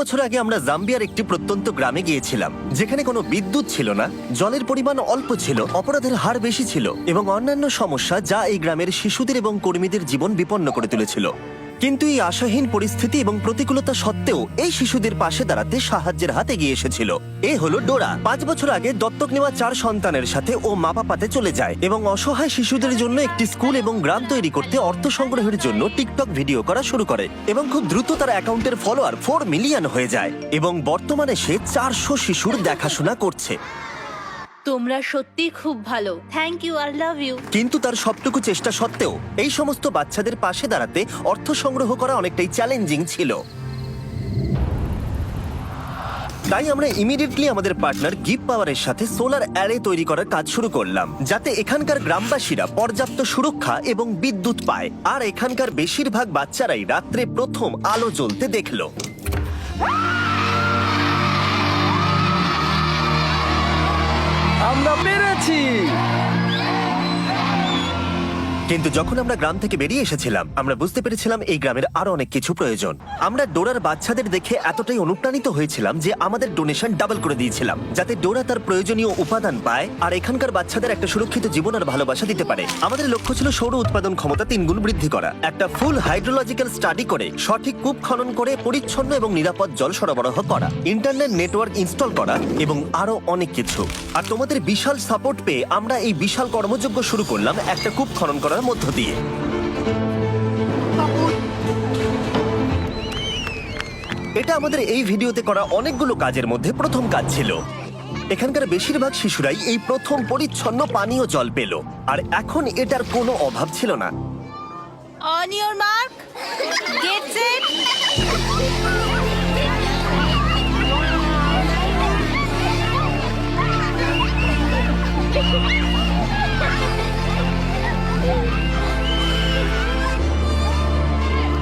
বছর আগে আমরা জাম্বিয়ার একটি প্রত্যন্ত গ্রামে গিয়েছিলাম, যেখানে কোনো বিদ্যুৎ ছিল না, জলের পরিমাণ অল্প ছিল, অপরাধের হার বেশি ছিল এবং অন্যান্য সমস্যা যা এই গ্রামের শিশুদের এবং কর্মীদের জীবন বিপন্ন করে তুলেছিল। কিন্তু এই আশাহীন পরিস্থিতি এবং প্রতিকূলতা সত্ত্বেও এই শিশুদের পাশে দাঁড়াতে সাহায্যের হাত এগিয়ে এসেছিল। এ হলো ডোরা। 5 বছর আগে দত্তক নেওয়া 4 সন্তানের সাথে ও মাপাপাতে চলে যায় এবং অসহায় শিশুদের জন্য একটি স্কুল এবং গ্রাম তৈরি করতে অর্থ সংগ্রহের জন্য টিকটক ভিডিও করা শুরু করে এবং খুব দ্রুত তার অ্যাকাউন্টের ফলোয়ার 4 মিলিয়ন হয়ে যায় এবং বর্তমানে সে 400 শিশুর দেখাশোনা করছে। তোমরা সত্যি খুব ভালো। Thank you, I love you. কিন্তু তার সবটুকু চেষ্টা সত্ত্বেও এই সমস্ত বাচ্চাদের পাশে দাঁড়াতে অর্থ সংগ্রহ করা অনেকটাই চ্যালেঞ্জিং ছিল। তাই আমরা ইমিডিয়েটলি আমাদের পার্টনার গিভ পাওয়ারের সাথে সোলার অ্যারে তৈরি করার কাজ শুরু করলাম, যাতে এখানকার গ্রামবাসীরা পর্যাপ্ত সুরক্ষা এবং বিদ্যুৎ পায়। আর এখানকার বেশিরভাগ বাচ্চারাই রাত্রে প্রথম আলো জ্বলতে দেখলো। আমরা পেরেছি। কিন্তু যখন আমরা গ্রাম থেকে বেরিয়ে এসেছিলাম, আমরা বুঝতে পেরেছিলাম এই গ্রামের আরো অনেক কিছু প্রয়োজন। আমরা ডোরার বাচ্চাদের দেখে এতটাই অনুপ্রাণিত হয়েছিলাম যে আমাদের ডোনেশন ডাবল করে দিয়েছিলাম, যাতে ডোরা তার প্রয়োজনীয় উপাদান পায় আর এখানকার বাচ্চাদের একটা সুরক্ষিত জীবন আর ভালোবাসা দিতে পারে। আমাদের লক্ষ্য ছিল সৌর উৎপাদন ক্ষমতা 3 গুণ বৃদ্ধি করা, একটা ফুল হাইড্রোলজিক্যাল স্টাডি করে সঠিক কূপ খনন করে পরিচ্ছন্ন এবং নিরাপদ জল সরবরাহ করা, ইন্টারনেট নেটওয়ার্ক ইনস্টল করা এবং আরো অনেক কিছু। আর তোমাদের বিশাল সাপোর্ট পেয়ে আমরা এই বিশাল কর্মযজ্ঞ শুরু করলাম একটা কূপ খনন করার মধ্য দিয়ে। এটা আমাদের এই ভিডিওতে করা অনেকগুলো কাজের মধ্যে প্রথম কাজ ছিল। এখানকার বেশিরভাগ শিশুরাই এই প্রথম পরিচ্ছন্ন পানীয় জল পেল, আর এখন এটার কোনো অভাব ছিল না। On your mark, get set.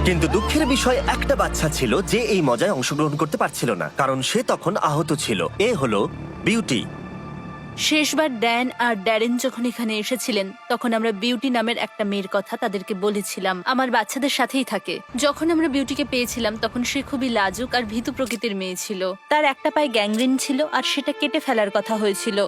কিন্তু দুঃখের বিষয় একটা বাচ্চা ছিল যে এই মজায় অংশগ্রহণ করতে পারছিল না, কারণ সে তখন আহত ছিল। এ হলো বিউটি। শেষবার ড্যান আর ড্যারেন যখন এখানে এসেছিলেন, তখন আমরা বিউটি নামের একটা মেয়ের কথা তাদেরকে বলেছিলাম। আমার বাচ্চাদের সাথেই থাকে। যখন আমরা বিউটিকে পেয়েছিলাম, তখন সে খুবই লাজুক আর ভীতু প্রকৃতির মেয়ে ছিল। তার একটা পায়ে গ্যাংগ্রিন ছিল আর সেটা কেটে ফেলার কথা হয়েছিল।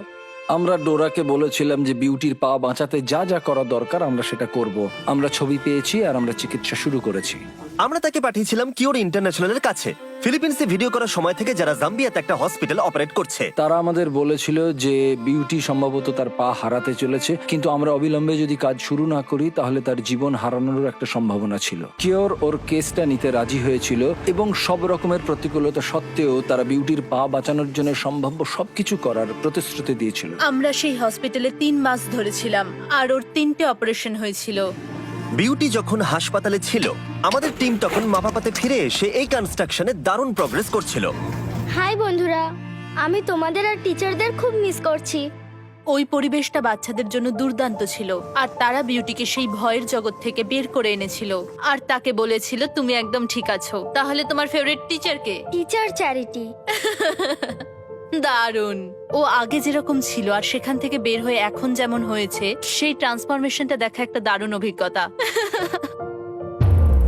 আমরা ডোরাকে বলেছিলাম যে বিউটির পা বাঁচাতে যা যা করা দরকার আমরা সেটা করব। আমরা ছবি পেয়েছি আর আমরা চিকিৎসা শুরু করেছি। আমরা তাকে পাঠিয়েছিলাম কিওর ইন্টারন্যাশনালের কাছে, ফিলিপিন্সে ভিডিও করার সময় থেকে, যারা জাম্বিয়াতে একটা হসপিটাল অপারেট করছে। তারা আমাদের বলেছিল যে বিউটি সম্ভবত তার পা হারাতে চলেছে, কিন্তু আমরা অবিলম্বে যদি কাজ শুরু না করি তাহলে তার জীবন হারানোর একটা সম্ভাবনা ছিল। কিওর ওর কেসটা নিতে রাজি হয়েছিল এবং সব রকমের প্রতিকূলতা সত্ত্বেও তারা বিউটির পা বাঁচানোর জন্য সম্ভাব্য সবকিছু করার প্রতিশ্রুতি দিয়েছিল। আমরা সেই হসপিটালে 3 মাস ধরেছিলাম আর ওর 3টে অপারেশন হয়েছিল। বিউটি যখন হাসপাতালে ছিল, আমাদের টিম তখন মাপাপাতে ফিরে এসে এই কনস্ট্রাকশনে দারুণ প্রগ্রেস করছিল। হাই বন্ধুরা, আমি তোমাদের আর টিচারদের খুব মিস করছি। ওই পরিবেশটা বাচ্চাদের জন্য দুর্দান্ত ছিল আর তারা বিউটিকে সেই ভয়ের জগৎ থেকে বের করে এনেছিল আর তাকে বলেছিল তুমি একদম ঠিক আছো। তাহলে তোমার ফেভারিট টিচার কে? Teacher Charity. দারুণ। ও আগে যেরকম ছিল আর সেখান থেকে বের হয়ে এখন যেমন হয়েছে, সেই ট্রান্সফরমেশনটা দেখা একটা দারুণ অভিজ্ঞতা।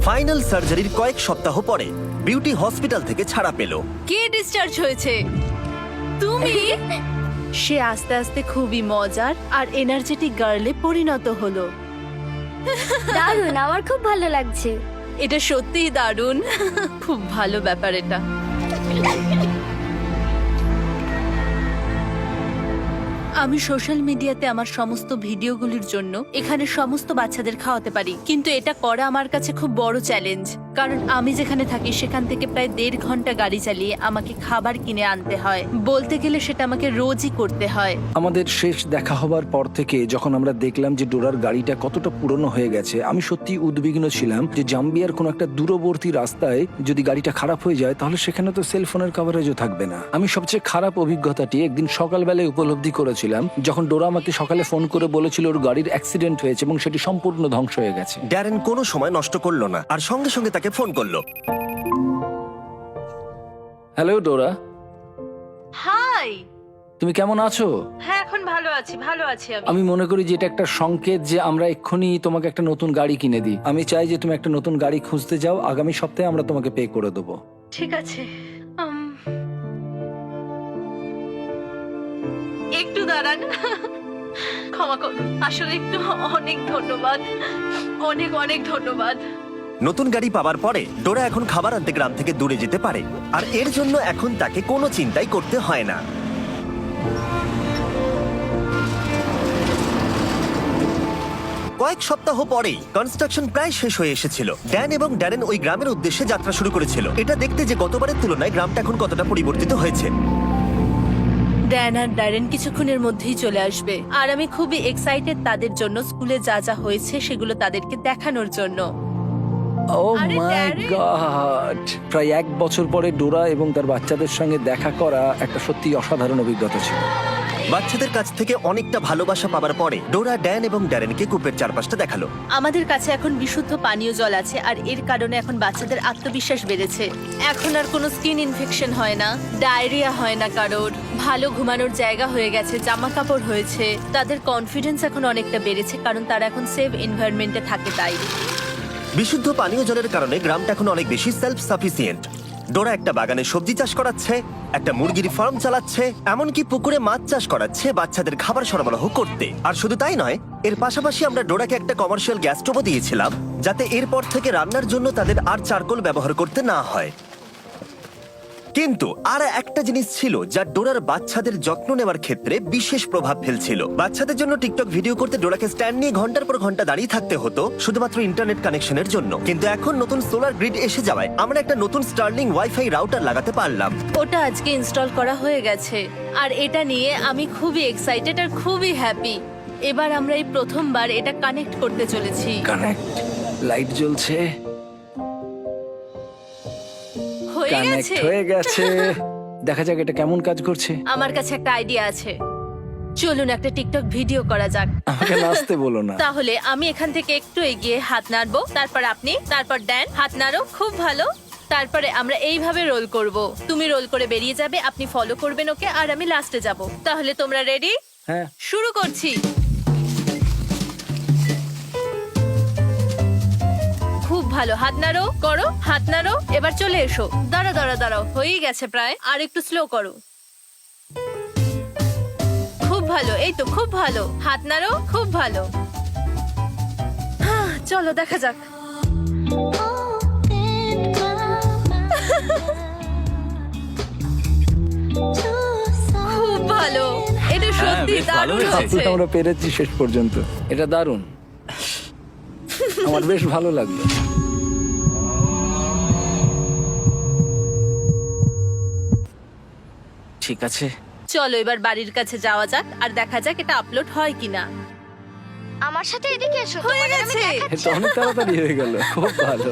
ফাইনাল সার্জারির কয়েক সপ্তাহ পরে বিউটি হসপিটাল থেকে ছাড়া পেল। কে ডিসচার্জ হয়েছে? তুমি? সে আস্তে আস্তে খুবই মজার আর এনার্জেটিক গার্লে পরিণত হলো। দারুণ, আমার খুব ভালো লাগছে। এটা সত্যিই দারুণ। খুব ভালো ব্যাপার এটা। আমি সোশ্যাল মিডিয়াতে আমার সমস্ত ভিডিওগুলির জন্য এখানে সমস্ত বাচ্চাদের খাওয়াতে পারি, কিন্তু এটা করা আমার কাছে খুব বড় চ্যালেঞ্জ, কারণ আমি যেখানে থাকি সেখান থেকে প্রায় 1.5 ঘন্টা গাড়ি চালিয়ে আমাকে খাবার কিনে আনতে হয়। বলতে গেলে সেটা আমাকে রোজই করতে হয়। আমাদের শেষ দেখা হবার পর থেকে যখন আমরা দেখলাম যে ডোরার গাড়িটা কতটা পুরনো হয়ে গেছে, আমি সত্যি উদ্বিগ্ন ছিলাম যে জাম্বিয়ার কোনো একটা দূরবর্তী রাস্তায় যদি গাড়িটা খারাপ হয়ে যায় তাহলে সেখানে তো সেলফোনের কভারেজও থাকবে না। আমি সবচেয়ে খারাপ অভিজ্ঞতাটি একদিন সকালবেলায় উপলব্ধি করেছিলাম, যখন ডোরা আমাকে সকালে ফোন করে বলেছিল ওর গাড়ির অ্যাক্সিডেন্ট হয়েছে এবং সেটি সম্পূর্ণ ধ্বংস হয়ে গেছে। ড্যারেন কোনো সময় নষ্ট করলো না আর সঙ্গে সঙ্গে তাকে ফোন করলো। হ্যালো ডোরা, হাই। তুমি কেমন আছো? হ্যাঁ, এখন ভালো আছি, ভালো আছি আমি। আমি মনে করি যে এটা একটা সংকেত যে আমরা এক্ষুনি তোমাকে একটা নতুন গাড়ি কিনে দিই। আমি চাই যে তুমি একটা নতুন গাড়ি খুঁজতে যাও। আগামী সপ্তাহে আমরা তোমাকে পে করে দেবো। ঠিক আছে। একটু দাঁড়ান, ক্ষমা করুন, আসলে একটু অনেক ধন্যবাদ, অনেক অনেক ধন্যবাদ। নতুন গাড়ি পাওয়ার পরে ডোরা এখন খাবার আনতে গ্রাম থেকে দূরে যেতে পারে, আর এর জন্য এখন তাকে কোনো চিন্তাই করতে হয় না। কয়েক সপ্তাহ পরেই কনস্ট্রাকশন প্রায় শেষ হয়ে এসেছিল। ড্যান এবং ড্যারেন ওই গ্রামের উদ্দেশ্যে যাত্রা শুরু করেছিল, এটা দেখতে যে গতবারের তুলনায় গ্রামটা এখন কতটা পরিবর্তিত হয়েছে। ড্যান আর ড্যারেন কিছুক্ষণের মধ্যেই চলে আসবে, আর আমি খুবই এক্সাইটেড তাদের জন্য, স্কুলে যা যা হয়েছে সেগুলো তাদেরকে দেখানোর জন্য। ও আরে মাই ড্যারেন! গড, প্রায় 1 বছর পরে ডোরা এবং তার বাচ্চাদের সঙ্গে দেখা করা একটা সত্যি অসাধারণ অভিজ্ঞতা ছিল। বাচ্চাদের কাছ থেকে অনেকটা ভালোবাসা পাওয়ার পরে ডোরা ড্যান এবং ড্যারেনকে কূপের চারপাশটা দেখালো। আমাদের কাছে এখন বিশুদ্ধ পানীয় জল আছে, আর এর কারণে এখন বাচ্চাদের আত্মবিশ্বাস বেড়েছে। এখন আর কোনো স্কিন ইনফেকশন হয় না, ডায়রিয়া হয় না কারোর, ভালো ঘুমানোর জায়গা হয়ে গেছে, জামা কাপড় হয়েছে, তাদের কনফিডেন্স এখন অনেকটা বেড়েছে, কারণ তারা এখন সেফ এনভায়রনমেন্টে থাকে তাই। বিশুদ্ধ পানীয় জলের কারণে গ্রামটা এখন অনেক বেশি সেলফ সাফিসিয়েন্ট। ডোরা একটা বাগানে সবজি চাষ করাচ্ছে, একটা মুরগির ফার্ম চালাচ্ছে, এমনকি পুকুরে মাছ চাষ করাচ্ছে বাচ্চাদের খাবার সরবরাহ করতে। আর শুধু তাই নয়, এর পাশাপাশি আমরা ডোরাকে একটা কমার্শিয়াল গ্যাস স্টোভও দিয়েছিলাম, যাতে এরপর থেকে রান্নার জন্য তাদের আর চারকোল ব্যবহার করতে না হয়। কিন্তু আর একটা জিনিস ছিল যা ডোরার বাচ্চাদের যত্ন নেওয়ার ক্ষেত্রে বিশেষ প্রভাব ফেলছিল। বাচ্চাদের জন্য টিকটক ভিডিও করতে ডোরাকে স্ট্যান্ড নিয়ে ঘন্টার পর ঘন্টা দাঁড়িয়ে থাকতে হতো শুধুমাত্র ইন্টারনেট কানেকশনের জন্য। কিন্তু এখন নতুন সোলার গ্রিড এসে যাওয়ায় আমরা একটা নতুন স্টার্লিং ওয়াইফাই রাউটার লাগাতে পারলাম। ওটা আজকে ইনস্টল করা হয়ে গেছে, আর এটা নিয়ে আমি খুবই এক্সাইটেড আর খুবই হ্যাপি। এবার আমরা এই প্রথমবার এটা কানেক্ট করতে চলেছি। কানেক্ট, লাইট জ্বলছে, হয়ে কানেক্ট গেছে। হয়ে গেছে। দেখা যাক এটা কেমন কাজ করছে। আমার কাছে একটা আইডিয়া আছে, চলুন একটা টিকটক ভিডিও করা যাক। আমাকে নাচতে বলো না। তাহলে আমি এখান থেকে একটু এগিয়ে হাত নাড়বো, তারপর আপনি, তারপর ড্যান হাত নাড়ো, খুব ভালো। তারপরে আমরা এইভাবে রোল করব, তুমি রোল করে বেরিয়ে যাবে, আপনি ফলো করবেন ওকে, আর আমি লাস্টে যাব। তাহলে তোমরা রেডি? হ্যাঁ, শুরু করছি। খুব ভালো, হাত নাড়ো, করো, হাত নাড়ো। এবার চলে এসো, দাঁড়াও দাঁড়াও দাঁড়াও, হয়েই গেছে প্রায়, আর একটু স্লো করো। খুব ভালো, এই তো খুব ভালো, হাত নাড়ো, খুব ভালো। চলো দেখা যাক। খুব ভালো, এটা সত্যি বেশ ভালো দারুণ হয়েছে। হয়েছে। আমরা পেরেছি শেষ পর্যন্ত। এটা দারুণ, আমার বেশ ভালো লাগলো। ঠিক আছে, চলো এবার বাড়ির কাছে যাওয়া যাক, আর দেখা যাক এটা আপলোড হয় কিনা। আমার সাথে এদিকে এসো, হয়ে তোমাদের আমি গেছে। দেখাচ্ছি। এটা অনেক তাড়াতাড়ি হয়ে গেল, খুব ভালো।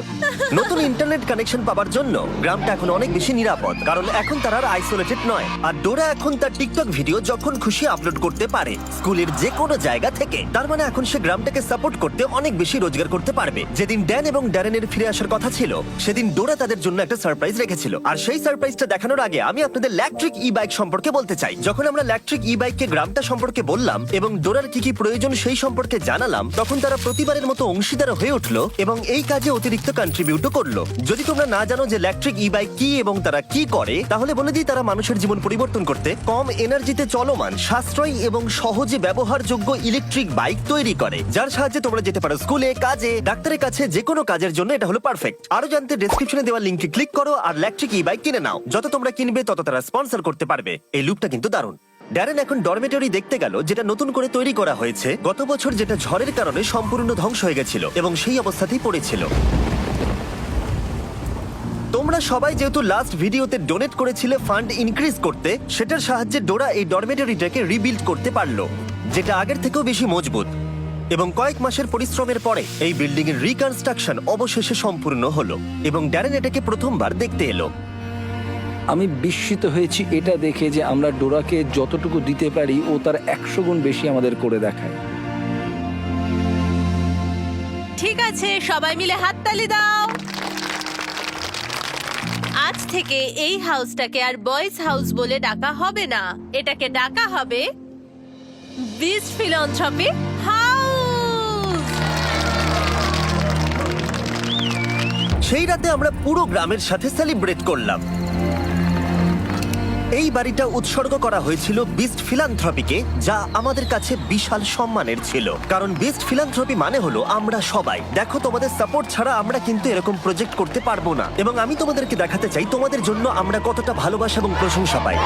নতুন ইন্টারনেট কানেকশন পাওয়ার জন্য গ্রামটা এখন অনেক বেশি নিরাপদ, কারণ এখন তারা আর আইসোলেটেড নয়। আর ডোরা এখন তার টিকটক ভিডিও যখন খুশি আপলোড করতে পারে, স্কুলের যে কোনো জায়গা থেকে। তার মানে এখন সে গ্রামটাকে সাপোর্ট করতে অনেক বেশি রোজগার করতে পারবে। যেদিন ড্যান এবং ড্যারেনের ফিরে আসার কথা ছিল, সেদিন ডোরা তাদের জন্য একটা সারপ্রাইজ রেখেছিল। আর সেই সারপ্রাইজটা দেখানোর আগে আমি আপনাদের ইলেকট্রিক ই বাইক সম্পর্কে বলতে চাই। যখন আমরা ইলেকট্রিক ই বাইককে গ্রামটা সম্পর্কে বললাম এবং ডোরার কি কি প্রয়োজন সেই সম্পর্কে জানালাম, তখন তারা প্রতিবারের মতো অংশীদার হয়ে উঠলো এবং এই কাজে অতিরিক্ত কন্ট্রিবিউটও করলো। যদি তোমরা না জানো যে ইলেকট্রিক ই বাইক কি এবং তারা কি করে, তাহলে বলে দিই, তারা মানুষের জীবন পরিবর্তন করতে কম এনার্জিতে চলমান, সাশ্রয়ী এবং সহজে ব্যবহারযোগ্য ইলেকট্রিক বাইক তৈরি করে, যার সাহায্যে তোমরা যেতে পারো স্কুলে, কাজে, ডাক্তারের কাছে, যে কোনো কাজের জন্য এটা হলো পারফেক্ট। আরো জানতে ডেসক্রিপশনে দেওয়া লিংকে ক্লিক করো আর ইলেকট্রিক ই বাইক কিনে নাও। যত তোমরা কিনবে তত তারা স্পন্সর করতে পারবে। এই লুপটা কিন্তু দারুণ। ড্যারেন এখন ডরমেটরি দেখতে গেল, যেটা নতুন করে তৈরি করা হয়েছে গত বছর, যেটা ঝড়ের কারণে সম্পূর্ণ ধ্বংস হয়ে গেছিল এবং সেই অবস্থাতেই পড়েছিল। তোমরা সবাই যেহেতু লাস্ট ভিডিওতে ডোনেট করেছিলে ফান্ড ইনক্রিজ করতে, সেটার সাহায্যে ডোরা এই ডরমেটরিটাকে রিবিল্ড করতে পারলো, যেটা আগের থেকেও বেশি মজবুত। এবং কয়েক মাসের পরিশ্রমের পরে এই বিল্ডিং এর রিকনস্ট্রাকশন অবশেষে সম্পূর্ণ হলো এবং ড্যারেন এটাকে প্রথমবার দেখতে এলো। আমি বিস্মিত হয়েছি এটা দেখে যে আমরা ডোরাকে যতটুকু দিতে পারি ও তার 100 গুণ বেশি আমাদের করে দেখায়। ঠিক আছে, সবাই মিলে হাততালি দাও। আজ থেকে এই হাউসটাকে আর বয়েজ হাউস বলে ডাকা হবে না, এটাকে ডাকা হবে বিচ ফিলান্থ্রপি হাউস। সেই রাতে আমরা পুরো গ্রামের সাথে সেলিব্রেট করলাম। এই বাড়িটা উৎসর্গ করা হয়েছিল বিস্ট ফিলান্থ্রপিকে, যা আমাদের কাছে বিশাল সম্মানের ছিল, কারণ বিস্ট ফিলান্থ্রপি মানে হলো আমরা সবাই। দেখো, তোমাদের সাপোর্ট ছাড়া আমরা কিন্তু এরকম প্রজেক্ট করতে পারবো না, এবং আমি তোমাদেরকে দেখাতে চাই তোমাদের জন্য আমরা কতটা ভালোবাসা এবং প্রশংসা পাই।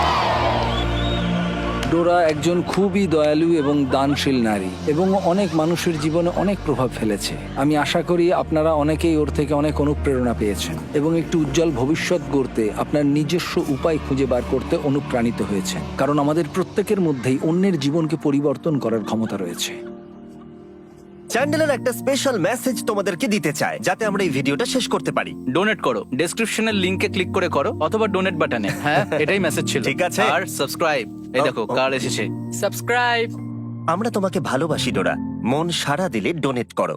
ডোরা একজন খুবই দয়ালু এবং দানশীল নারী এবং অনেক মানুষের জীবনে অনেক প্রভাব ফেলেছে। আমি আশা করি আপনারা অনেকেই ওর থেকে অনেক অনুপ্রেরণা পেয়েছেন এবং একটু উজ্জ্বল ভবিষ্যৎ গড়তে আপনার নিজস্ব উপায় খুঁজে বার করতে অনুপ্রাণিত হয়েছে, কারণ আমাদের প্রত্যেকের মধ্যেই অন্যের জীবনকে পরিবর্তন করার ক্ষমতা রয়েছে। চ্যান্ডেলার একটা স্পেশাল মেসেজ তোমাদেরকে দিতে চায়, যাতে আমরা এই ভিডিওটা শেষ করতে পারি। ডোনেট করো, ডেসক্রিপশনের লিংকে ক্লিক করে করো, অথবা ডোনেট বাটনে। হ্যাঁ, এটাই মেসেজ ছিল। ঠিক আছে। আর সাবস্ক্রাইব, এই দেখো কার এসেছে। সাবস্ক্রাইব। আমরা তোমাকে ভালোবাসি ডোরা, মন সারা দিলে ডোনেট করো।